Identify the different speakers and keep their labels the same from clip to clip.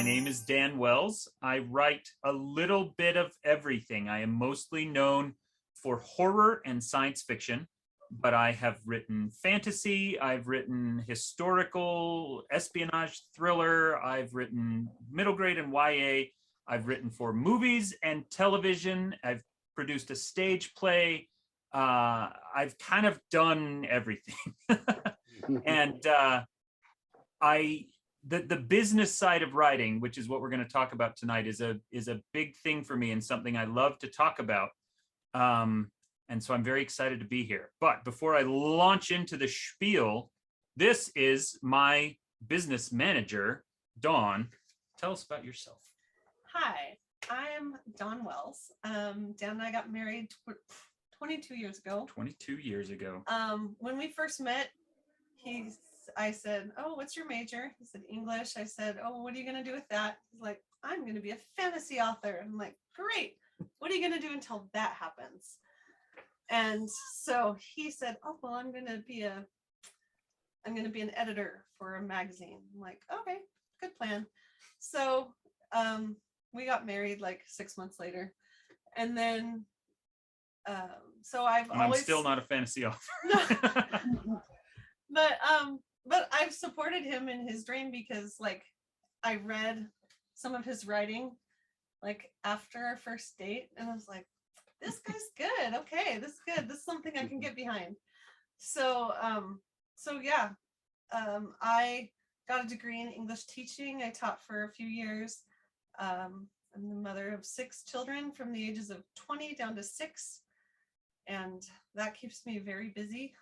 Speaker 1: name is Dan Wells. I write a little bit of everything. I am mostly known for horror and science fiction, but I have written fantasy, I've written historical, espionage, thriller, I've written middle grade and YA, I've written for movies and television, I've produced a stage play, I've kind of done everything. And the business side of writing, which is what we're going to talk about tonight, is a big thing for me and something I love to talk about. And so I'm very excited to be here. But before I launch into the spiel, this is my business manager, Dawn. Tell us about yourself.
Speaker 2: Hi, I'm Dawn Wells. Dan and I got married 22 years ago. 22 years ago. When we first met, I said, "Oh, what's your major?" He said, "English." I said, "Oh, what are you going to do with that?" He's like, "I'm going to be a fantasy author." I'm like, "Great. What are you going to do until that happens?" And so he said, "Oh, well, I'm going to be an editor for a magazine." I'm like, "Okay, good plan." So we got married like 6 months later, and then I'm
Speaker 1: still not a fantasy author.
Speaker 2: But I've supported him in his dream because like I read some of his writing like after our first date, and I was like, this guy's good. Okay, this is good. This is something I can get behind. So yeah, I got a degree in English teaching. I taught for a few years. I'm the mother of 6 children from the ages of 20 down to 6, and that keeps me very busy.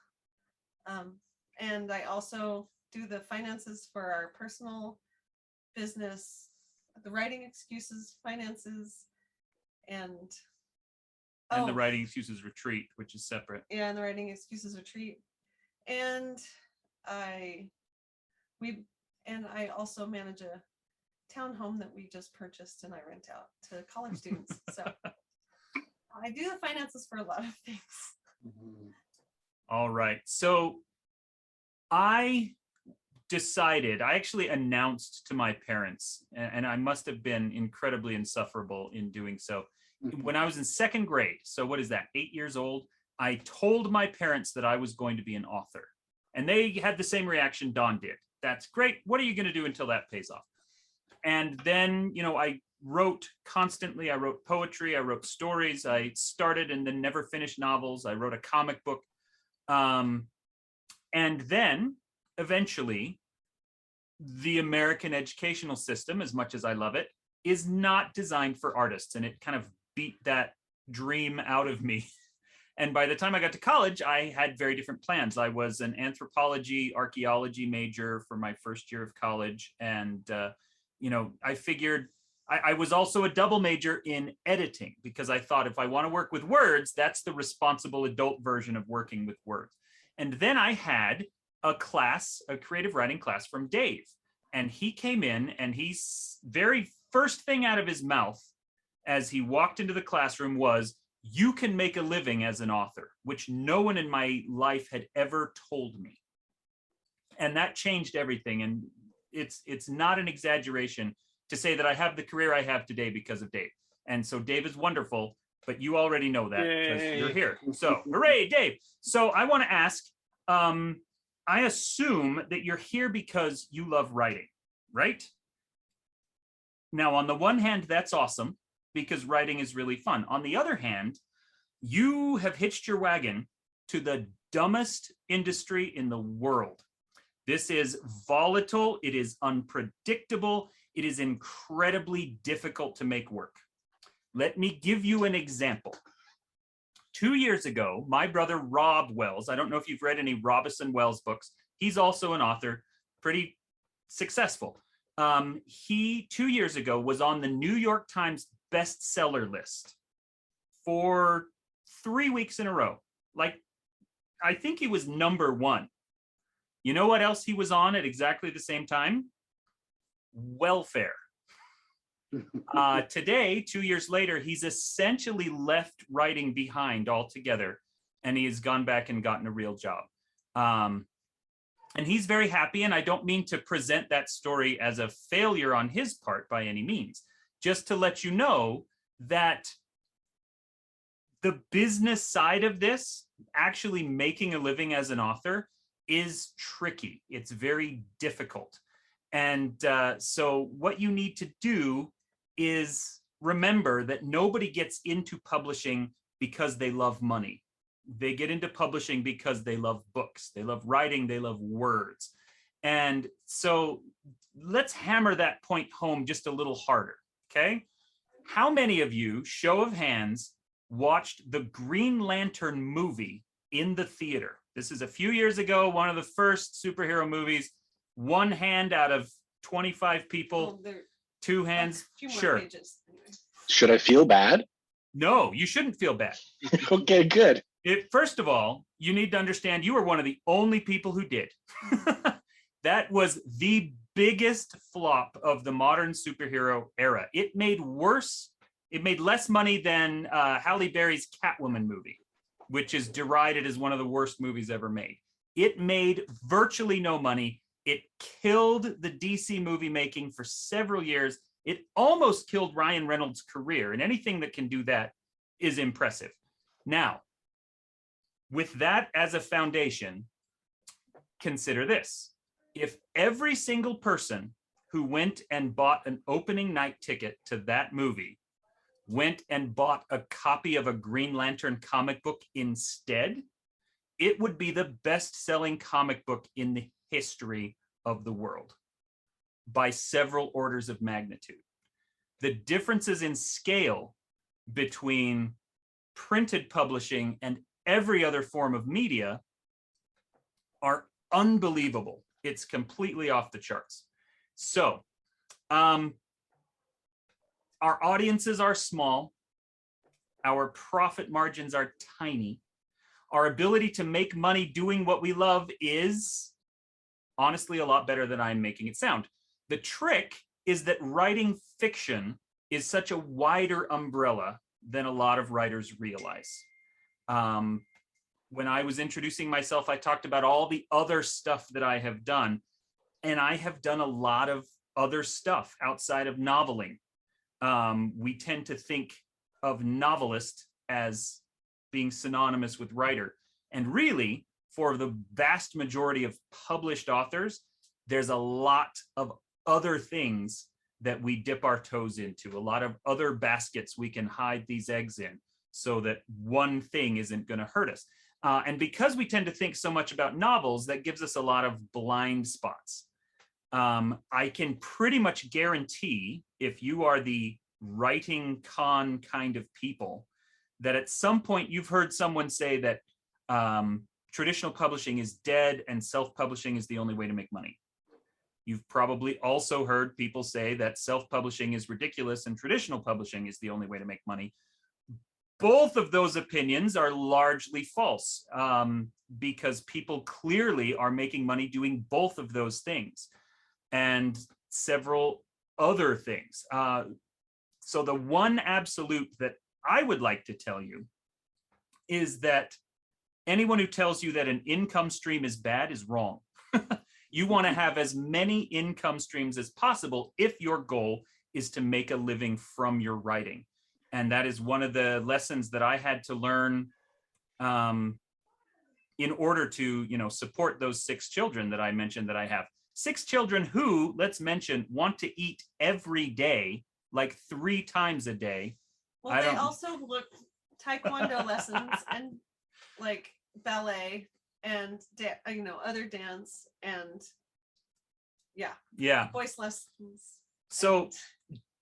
Speaker 2: And I also do the finances for our personal business, the writing excuses, finances, and
Speaker 1: the writing excuses retreat, which is separate.
Speaker 2: Yeah, and the writing excuses retreat. And I also manage a townhome that we just purchased and I rent out to college students. So I do the finances for a lot of things.
Speaker 1: All right. So I actually announced to my parents, and I must have been incredibly insufferable in doing so. When I was in 2nd grade, so what is that, 8 years old, I told my parents that I was going to be an author. And they had the same reaction Dawn did. That's great. What are you going to do until that pays off? And then, I wrote constantly. I wrote poetry. I wrote stories. I started and then never finished novels. I wrote a comic book. And then eventually, the American educational system, as much as I love it, is not designed for artists. And it kind of beat that dream out of me. And by the time I got to college, I had very different plans. I was an anthropology, archaeology major for my first year of college. And, I figured I was also a double major in editing because I thought if I want to work with words, that's the responsible adult version of working with words. And then I had a creative writing class from Dave. And he came in and he's very first thing out of his mouth as he walked into the classroom was, "You can make a living as an author," which no one in my life had ever told me. And that changed everything. And it's not an exaggeration to say that I have the career I have today because of Dave. And so Dave is wonderful, but you already know that because you're here. So hooray, Dave. So I want to ask, I assume that you're here because you love writing, right? Now, on the one hand, that's awesome because writing is really fun. On the other hand, you have hitched your wagon to the dumbest industry in the world. This is volatile. It is unpredictable. It is incredibly difficult to make work. Let me give you an example. 2 years ago, my brother, Rob Wells, I don't know if you've read any Robison Wells books. He's also an author, pretty successful. He, 2 years ago, was on the New York Times bestseller list for 3 weeks in a row. Like, I think he was #1. You know what else he was on at exactly the same time? Welfare. Today, 2 years later, he's essentially left writing behind altogether, and he has gone back and gotten a real job. And he's very happy. And I don't mean to present that story as a failure on his part by any means, just to let you know that the business side of this, actually making a living as an author, is tricky. It's very difficult. And so what you need to do is remember that nobody gets into publishing because they love money. They get into publishing because they love books, they love writing, they love words. And so let's hammer that point home just a little harder, okay? How many of you, show of hands, watched the Green Lantern movie in the theater? This is a few years ago, one of the first superhero movies. One hand out of 25 people, two hands. Sure. Pages.
Speaker 3: Should I feel bad?
Speaker 1: No, you shouldn't feel bad.
Speaker 3: Okay, good.
Speaker 1: First of all, you need to understand you were one of the only people who did. That was the biggest flop of the modern superhero era. It made less money than Halle Berry's Catwoman movie, which is derided as one of the worst movies ever made. It made virtually no money. It killed the DC movie making for several years. It almost killed Ryan Reynolds' career, and anything that can do that is impressive. Now, with that as a foundation, consider this. If every single person who went and bought an opening night ticket to that movie went and bought a copy of a Green Lantern comic book instead, it would be the best-selling comic book in the history of the world by several orders of magnitude. The differences in scale between printed publishing and every other form of media are unbelievable. It's completely off the charts. So, our audiences are small. Our profit margins are tiny. Our ability to make money doing what we love is honestly a lot better than I'm making it sound. The trick is that writing fiction is such a wider umbrella than a lot of writers realize. When I was introducing myself, I talked about all the other stuff that I have done, and I have done a lot of other stuff outside of noveling. We tend to think of novelist as being synonymous with writer. And really, for the vast majority of published authors, there's a lot of other things that we dip our toes into, a lot of other baskets we can hide these eggs in so that one thing isn't going to hurt us. And because we tend to think so much about novels, that gives us a lot of blind spots. I can pretty much guarantee, if you are the writing con kind of people, that at some point you've heard someone say that traditional publishing is dead and self-publishing is the only way to make money. You've probably also heard people say that self-publishing is ridiculous and traditional publishing is the only way to make money. Both of those opinions are largely false, because people clearly are making money doing both of those things and several other things. So the one absolute that I would like to tell you is that anyone who tells you that an income stream is bad is wrong. You want to have as many income streams as possible if your goal is to make a living from your writing. And that is one of the lessons that I had to learn in order to, support those 6 children that I mentioned that I have. 6 children who, let's mention, want to eat every day, like 3 times a day.
Speaker 2: Well, they also look taekwondo lessons and like ballet and other dance and voice lessons.
Speaker 1: So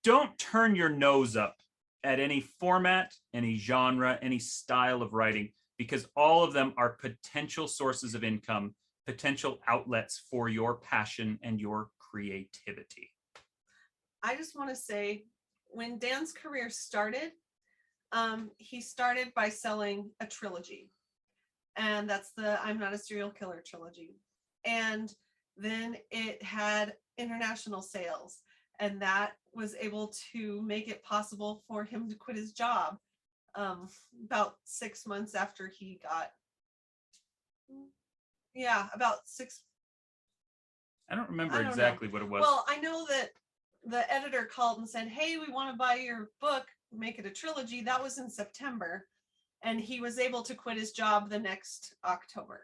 Speaker 1: don't turn your nose up at any format, any genre, any style of writing, because all of them are potential sources of income, potential outlets for your passion and your creativity.
Speaker 2: I just want to say, when Dan's career started, he started by selling a trilogy. And that's the I'm Not a Serial Killer trilogy. And then it had international sales. And that was able to make it possible for him to quit his job about 6 months after he got, about 6
Speaker 1: I don't remember
Speaker 2: I don't
Speaker 1: exactly what it was.
Speaker 2: Well, I know that the editor called and said, hey, we want to buy your book, make it a trilogy. That was in September. And he was able to quit his job the next October.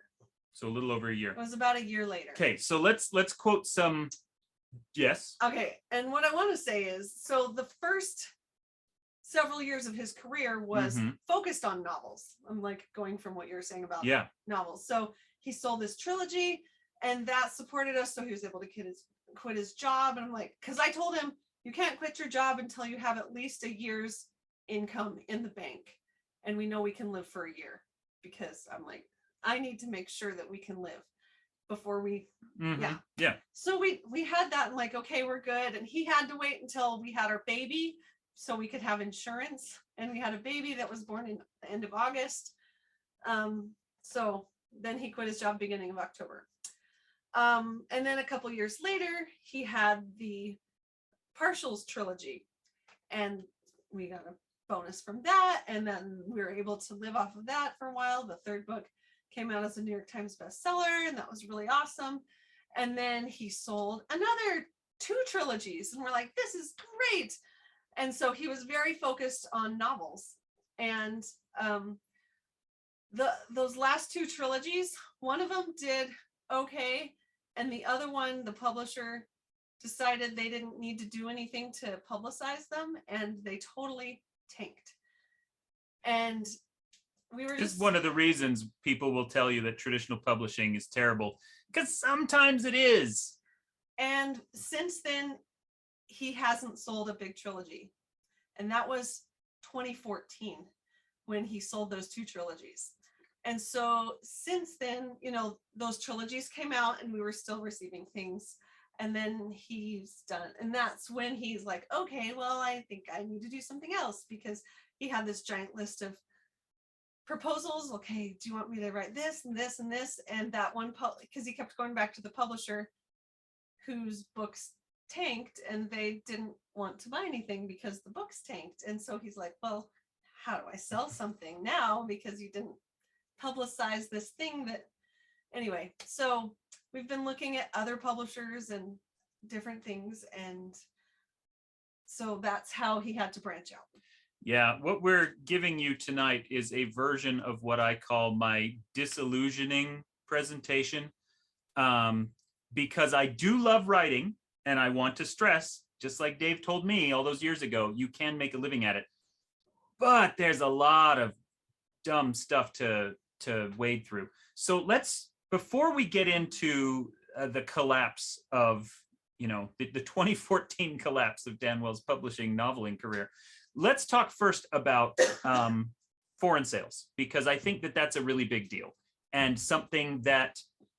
Speaker 1: So a little over a year.
Speaker 2: It was about a year later.
Speaker 1: Okay, so let's quote some. Yes.
Speaker 2: Okay, and what I want to say is, so the first several years of his career was focused on novels. I'm like going from what you were saying about novels. So he sold this trilogy, and that supported us. So he was able to quit his job. And I'm like, because I told him, you can't quit your job until you have at least a year's income in the bank. And we know we can live for a year, because I'm like, I need to make sure that we can live before we,
Speaker 1: yeah.
Speaker 2: So we had that, and like, okay, we're good. And he had to wait until we had our baby so we could have insurance. And we had a baby that was born in the end of August. So then he quit his job beginning of October. And then a couple years later, he had the Partials trilogy, and we got a bonus from that. And then we were able to live off of that for a while. The third book came out as a New York Times bestseller, and that was really awesome. And then he sold another 2 trilogies, and we're like, this is great. And so he was very focused on novels. And those last 2 trilogies, one of them did okay, and the other one, the publisher decided they didn't need to do anything to publicize them, and they totally tanked. And we were just
Speaker 1: one of the reasons people will tell you that traditional publishing is terrible, because sometimes it is.
Speaker 2: And since then, he hasn't sold a big trilogy, and that was 2014 when he sold those 2 trilogies. And so since then, you know, those trilogies came out, and we were still receiving things. And then he's done, and that's when he's like, okay, well, I think I need to do something else, because he had this giant list of proposals. Okay, do you want me to write this and this and this? And that one, because he kept going back to the publisher whose books tanked, and they didn't want to buy anything because the books tanked. And so he's like, well, how do I sell something now, because you didn't publicize this thing that, anyway. So we've been looking at other publishers and different things, and so that's how he had to branch out.
Speaker 1: Yeah, what we're giving you tonight is a version of what I call my disillusioning presentation, because I do love writing, and I want to stress, just like Dave told me all those years ago, you can make a living at it, but there's a lot of dumb stuff to wade through. So let's, before we get into the collapse of, you know, the 2014 collapse of Dan Wells' publishing noveling career, let's talk first about foreign sales, because I think that that's a really big deal, and something that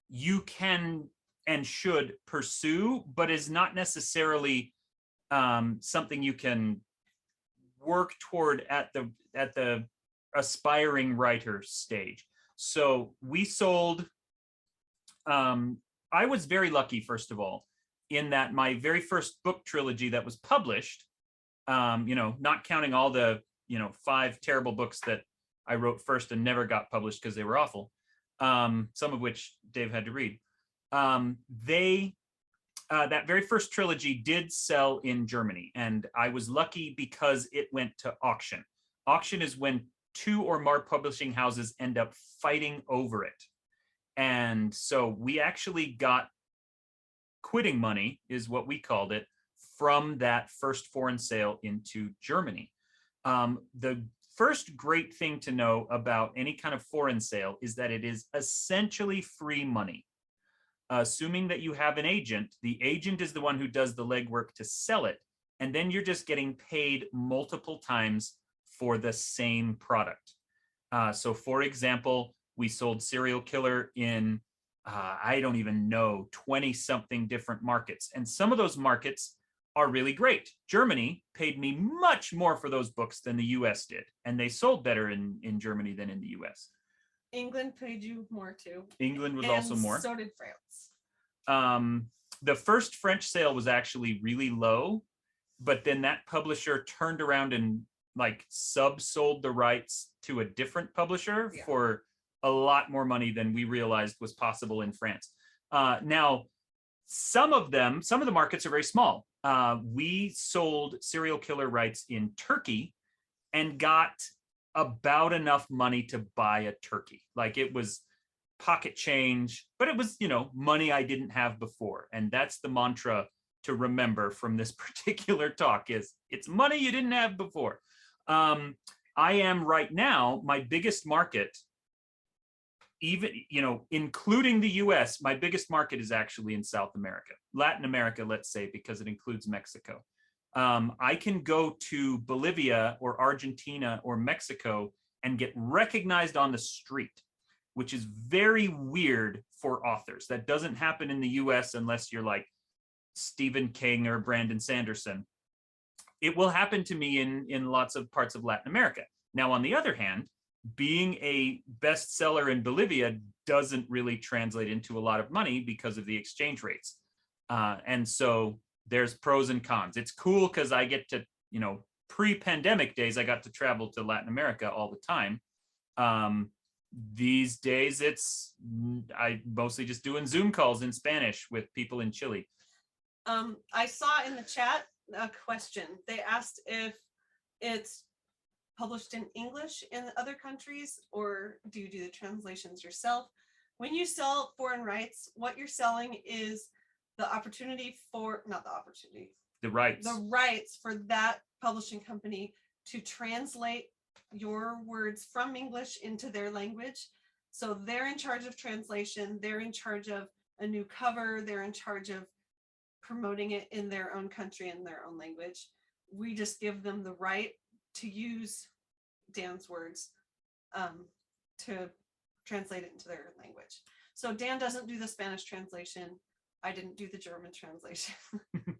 Speaker 1: you can and should pursue, but is not necessarily something you can work toward at the aspiring writer stage. So we sold, I was very lucky, first of all, in that my very first book trilogy that was published, you know, not counting all the, you know, 5 terrible books that I wrote first and never got published because they were awful, some of which Dave had to read. That very first trilogy did sell in Germany, and I was lucky because it went to auction. Auction is when 2 or more publishing houses end up fighting over it. And so we actually got quitting money, is what we called it, from that first foreign sale into Germany. The first great thing to know about any kind of foreign sale is that it is essentially free money. Assuming that you have an agent, the agent is the one who does the legwork to sell it, and then you're just getting paid multiple times for the same product. So for example, we sold Serial Killer in, I don't even know, 20 something different markets. And some of those markets are really great. Germany paid me much more for those books than the US did, and they sold better in Germany than in the US.
Speaker 2: England paid you more too.
Speaker 1: England was
Speaker 2: and
Speaker 1: also more.
Speaker 2: So did France.
Speaker 1: The first French sale was actually really low, but then that publisher turned around and like sub-sold the rights to a different publisher for a lot more money than we realized was possible in France. Now, some of the markets are very small. We sold serial killer rights in Turkey and got about enough money to buy a turkey. Like, it was pocket change, but it was, money I didn't have before. And that's the mantra to remember from this particular talk is it's money you didn't have before. I am right now, my biggest market, even, including the US, my biggest market is actually in South America, Latin America, let's say, because it includes Mexico. I can go to Bolivia or Argentina or Mexico and get recognized on the street, which is very weird for authors. That doesn't happen in the US unless you're like Stephen King or Brandon Sanderson. It will happen to me in lots of parts of Latin America. Now, on the other hand, being a bestseller in Bolivia doesn't really translate into a lot of money because of the exchange rates. And so there's pros and cons. It's cool because I get to, pre-pandemic days, I got to travel to Latin America all the time. These days, I mostly just doing Zoom calls in Spanish with people in Chile.
Speaker 2: I saw in the chat a question. They asked if it's published in English in other countries, or do you do the translations yourself? When you sell foreign rights, what you're selling is the opportunity for, not the opportunity,
Speaker 1: the rights
Speaker 2: for that publishing company to translate your words from English into their language. So they're in charge of translation. They're in charge of a new cover. They're in charge of promoting it in their own country in their own language. We just give them the right to use Dan's words to translate it into their language. So Dan doesn't do the Spanish translation. I didn't do the German translation.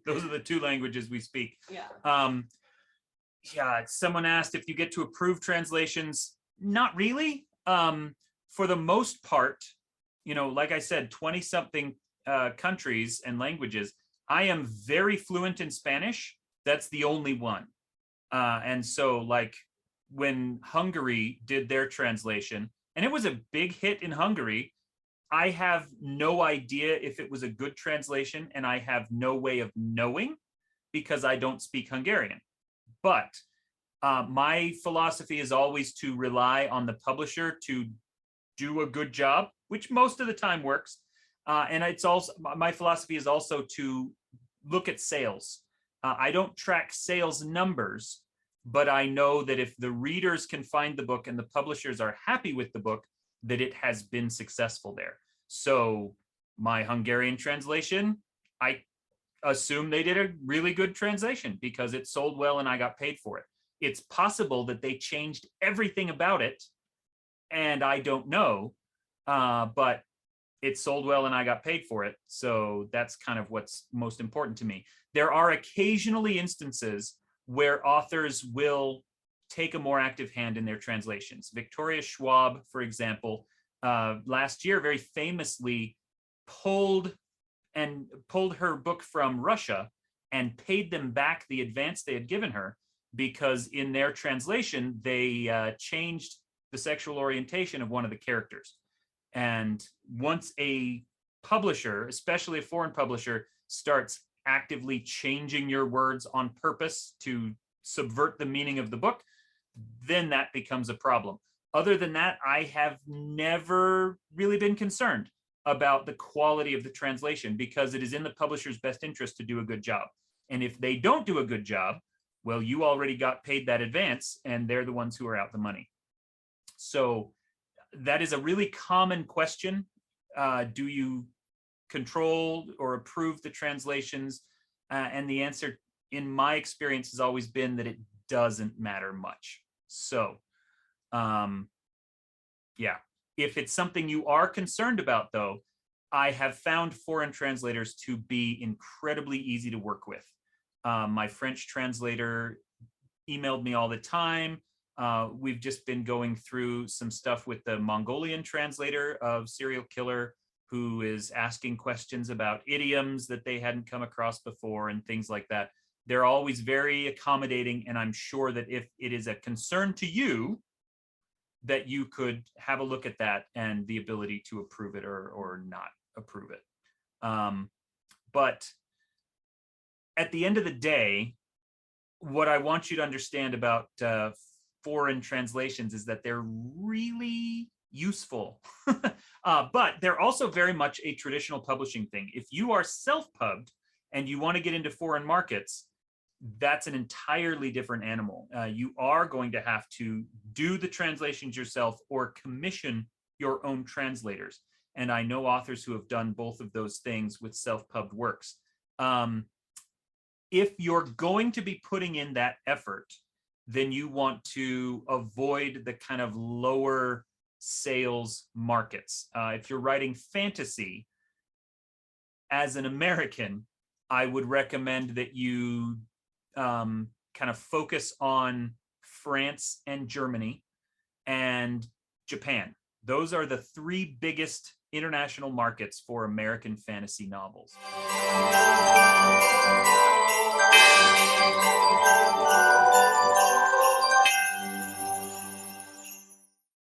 Speaker 1: Those are the two languages we speak.
Speaker 2: Yeah.
Speaker 1: Yeah, someone asked if you get to approve translations. Not really. For the most part, like I said, 20-something countries and languages. I am very fluent in Spanish. That's the only one. And so, like, when Hungary did their translation, and it was a big hit in Hungary, I have no idea if it was a good translation, and I have no way of knowing because I don't speak Hungarian. But my philosophy is always to rely on the publisher to do a good job, which most of the time works. And it's also, my philosophy is also to look at sales. I don't track sales numbers, but I know that if the readers can find the book and the publishers are happy with the book, that it has been successful there. So my Hungarian translation, I assume they did a really good translation because it sold well and I got paid for it. It's possible that they changed everything about it and I don't know, but it sold well and I got paid for it. So that's kind of what's most important to me. There are occasionally instances where authors will take a more active hand in their translations. Victoria Schwab, for example, last year very famously pulled her book from Russia and paid them back the advance they had given her because in their translation, they changed the sexual orientation of one of the characters. And once a publisher, especially a foreign publisher, starts actively changing your words on purpose to subvert the meaning of the book, then that becomes a problem. Other than that, I have never really been concerned about the quality of the translation because it is in the publisher's best interest to do a good job. And if they don't do a good job, well, you already got paid that advance and they're the ones who are out the money. So that is a really common question. Do you control or approve the translations? And the answer, in my experience, has always been that it doesn't matter much. So, yeah, if it's something you are concerned about, though, I have found foreign translators to be incredibly easy to work with. My French translator emailed me all the time. We've just been going through some stuff with the Mongolian translator of Serial Killer, who is asking questions about idioms that they hadn't come across before and things like that. They're always very accommodating, and I'm sure that if it is a concern to you, that you could have a look at that and the ability to approve it or not approve it. But at the end of the day, what I want you to understand about foreign translations is that they're really useful, but they're also very much a traditional publishing thing. If you are self-pubbed and you want to get into foreign markets, that's an entirely different animal. You are going to have to do the translations yourself or commission your own translators. And I know authors who have done both of those things with self-pubbed works. If you're going to be putting in that effort, then you want to avoid the kind of lower sales markets. If you're writing fantasy, as an American, I would recommend that you kind of focus on France and Germany and Japan. Those are the three biggest international markets for American fantasy novels.